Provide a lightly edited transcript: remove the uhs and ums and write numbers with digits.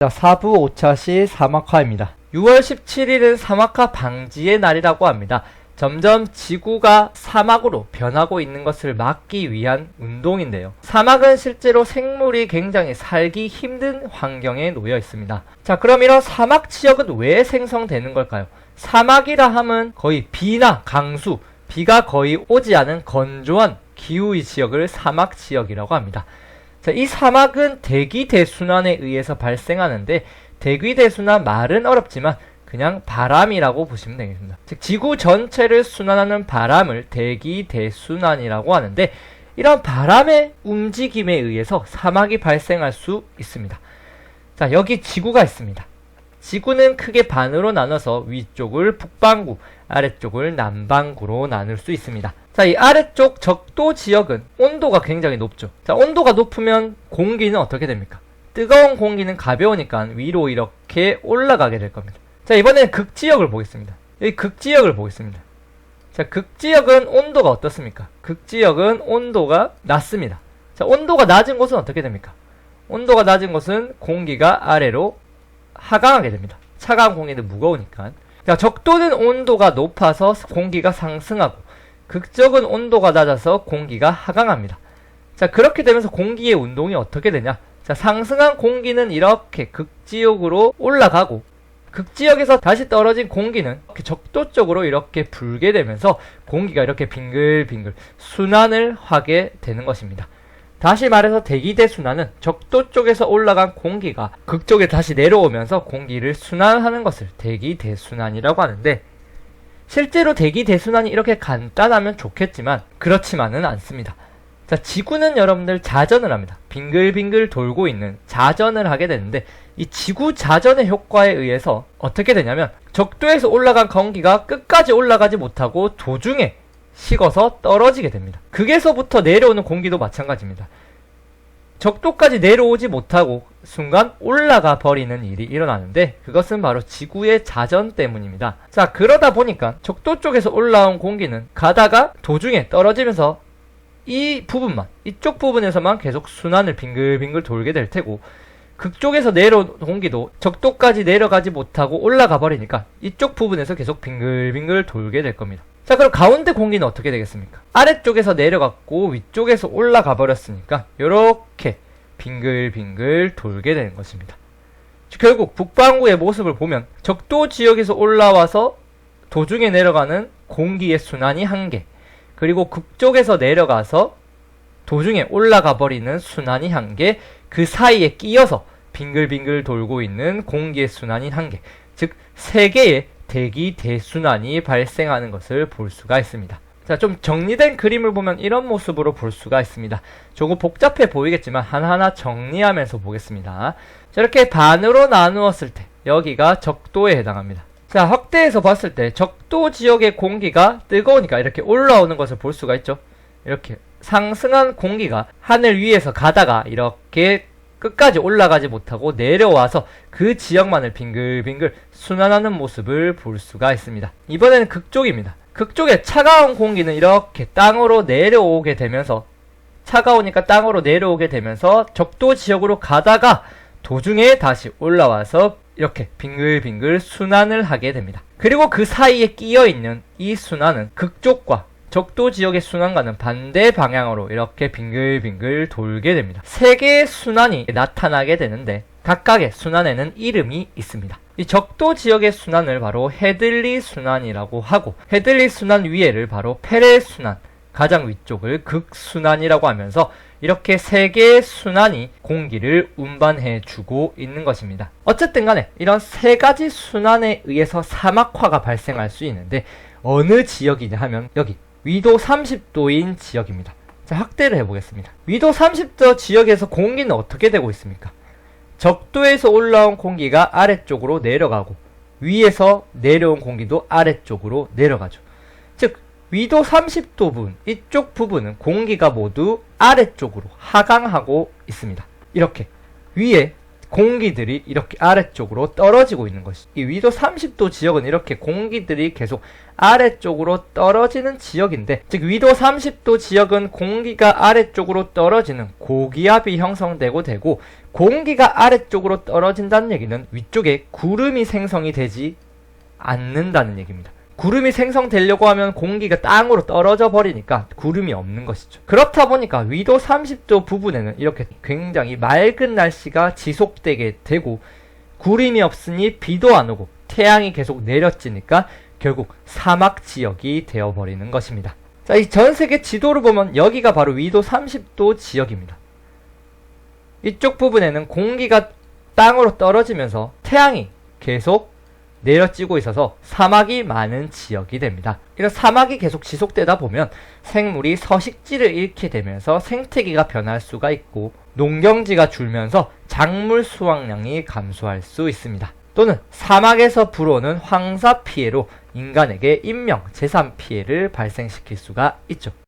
자, 4부 5차시 사막화입니다. 6월 17일은 사막화 방지의 날이라고 합니다. 점점 지구가 사막으로 변하고 있는 것을 막기 위한 운동인데요. 사막은 실제로 생물이 굉장히 살기 힘든 환경에 놓여 있습니다. 자, 그럼 이런 사막 지역은 왜 생성되는 걸까요? 사막이라 함은 거의 비나 강수, 비가 거의 오지 않은 건조한 기후의 지역을 사막 지역이라고 합니다. 자, 이 사막은 대기대순환에 의해서 발생하는데, 대기대순환 말은 어렵지만 그냥 바람이라고 보시면 되겠습니다. 즉 지구 전체를 순환하는 바람을 대기대순환이라고 하는데, 이런 바람의 움직임에 의해서 사막이 발생할 수 있습니다. 자, 여기 지구가 있습니다. 지구는 크게 반으로 나눠서 위쪽을 북반구, 아래쪽을 남반구로 나눌 수 있습니다. 자, 이 아래쪽 적도 지역은 온도가 굉장히 높죠. 자, 온도가 높으면 공기는 어떻게 됩니까? 뜨거운 공기는 가벼우니까 위로 이렇게 올라가게 될 겁니다. 자, 이번에는 극지역을 보겠습니다. 여기 극지역을 보겠습니다. 자, 극지역은 온도가 어떻습니까? 극지역은 온도가 낮습니다. 자, 온도가 낮은 곳은 어떻게 됩니까? 온도가 낮은 곳은 공기가 아래로 하강하게 됩니다. 차가운 공기는 무거우니까. 자, 적도는 온도가 높아서 공기가 상승하고, 극적은 온도가 낮아서 공기가 하강합니다. 자, 그렇게 되면서 공기의 운동이 어떻게 되냐? 자, 상승한 공기는 이렇게 극지역으로 올라가고, 극지역에서 다시 떨어진 공기는 이렇게 적도 쪽으로 이렇게 불게 되면서 공기가 이렇게 빙글빙글 순환을 하게 되는 것입니다. 다시 말해서 대기대순환은 적도 쪽에서 올라간 공기가 극쪽에 다시 내려오면서 공기를 순환하는 것을 대기대순환이라고 하는데, 실제로 대기대순환이 이렇게 간단하면 좋겠지만 그렇지만은 않습니다. 자, 지구는 여러분들 자전을 합니다. 빙글빙글 돌고 있는 자전을 하게 되는데, 이 지구 자전의 효과에 의해서 어떻게 되냐면 적도에서 올라간 공기가 끝까지 올라가지 못하고 도중에 식어서 떨어지게 됩니다. 극에서부터 내려오는 공기도 마찬가지입니다. 적도까지 내려오지 못하고 순간 올라가 버리는 일이 일어나는데, 그것은 바로 지구의 자전 때문입니다. 자, 그러다 보니까 적도 쪽에서 올라온 공기는 가다가 도중에 떨어지면서 이 부분만, 이쪽 부분에서만 계속 순환을 빙글빙글 돌게 될 테고, 극쪽에서 내려온 공기도 적도까지 내려가지 못하고 올라가 버리니까 이쪽 부분에서 계속 빙글빙글 돌게 될 겁니다. 자, 그럼 가운데 공기는 어떻게 되겠습니까? 아래쪽에서 내려갔고 위쪽에서 올라가 버렸으니까 이렇게 빙글빙글 돌게 되는 것입니다. 결국 북반구의 모습을 보면 적도 지역에서 올라와서 도중에 내려가는 공기의 순환이 한 개, 그리고 극쪽에서 내려가서 도중에 올라가 버리는 순환이 한 개, 그 사이에 끼어서 빙글빙글 돌고 있는 공기의 순환이 한 개, 즉 세 개의 대기대순환이 발생하는 것을 볼 수가 있습니다. 자, 좀 정리된 그림을 보면 이런 모습으로 볼 수가 있습니다. 조금 복잡해 보이겠지만 하나하나 정리하면서 보겠습니다. 자, 이렇게 반으로 나누었을 때 여기가 적도에 해당합니다. 자, 확대해서 봤을 때 적도 지역의 공기가 뜨거우니까 이렇게 올라오는 것을 볼 수가 있죠. 이렇게 상승한 공기가 하늘 위에서 가다가 이렇게 끝까지 올라가지 못하고 내려와서 그 지역만을 빙글빙글 순환하는 모습을 볼 수가 있습니다. 이번에는 극쪽입니다. 극쪽에 차가운 공기는 이렇게 땅으로 내려오게 되면서, 차가우니까 땅으로 내려오게 되면서 적도 지역으로 가다가 도중에 다시 올라와서 이렇게 빙글빙글 순환을 하게 됩니다. 그리고 그 사이에 끼어있는 이 순환은 극쪽과 적도 지역의 순환과는 반대 방향으로 이렇게 빙글빙글 돌게 됩니다. 세 개의 순환이 나타나게 되는데 각각의 순환에는 이름이 있습니다. 이 적도 지역의 순환을 바로 해들리 순환이라고 하고, 해들리 순환 위에를 바로 페레 순환, 가장 위쪽을 극순환이라고 하면서 이렇게 세 개의 순환이 공기를 운반해 주고 있는 것입니다. 어쨌든 간에 이런 세 가지 순환에 의해서 사막화가 발생할 수 있는데, 어느 지역이냐 하면 여기 위도 30도인 지역입니다. 자, 확대를 해보겠습니다. 위도 30도 지역에서 공기는 어떻게 되고 있습니까? 적도에서 올라온 공기가 아래쪽으로 내려가고, 위에서 내려온 공기도 아래쪽으로 내려가죠. 즉 위도 30도 부분, 이쪽 부분은 공기가 모두 아래쪽으로 하강하고 있습니다. 이렇게 위에 공기들이 이렇게 아래쪽으로 떨어지고 있는 것이죠. 이 위도 30도 지역은 이렇게 공기들이 계속 아래쪽으로 떨어지는 지역인데, 즉 위도 30도 지역은 공기가 아래쪽으로 떨어지는 고기압이 형성되고 되고, 공기가 아래쪽으로 떨어진다는 얘기는 위쪽에 구름이 생성이 되지 않는다는 얘기입니다. 구름이 생성되려고 하면 공기가 땅으로 떨어져 버리니까 구름이 없는 것이죠. 그렇다 보니까 위도 30도 부분에는 이렇게 굉장히 맑은 날씨가 지속되게 되고, 구름이 없으니 비도 안 오고 태양이 계속 내려지니까 결국 사막 지역이 되어버리는 것입니다. 자, 이 전 세계 지도를 보면 여기가 바로 위도 30도 지역입니다. 이쪽 부분에는 공기가 땅으로 떨어지면서 태양이 계속 내려지고 있어서 사막이 많은 지역이 됩니다. 이런 사막이 계속 지속되다 보면 생물이 서식지를 잃게 되면서 생태계가 변할 수가 있고, 농경지가 줄면서 작물 수확량이 감소할 수 있습니다. 또는 사막에서 불어오는 황사 피해로 인간에게 인명, 재산 피해를 발생시킬 수가 있죠.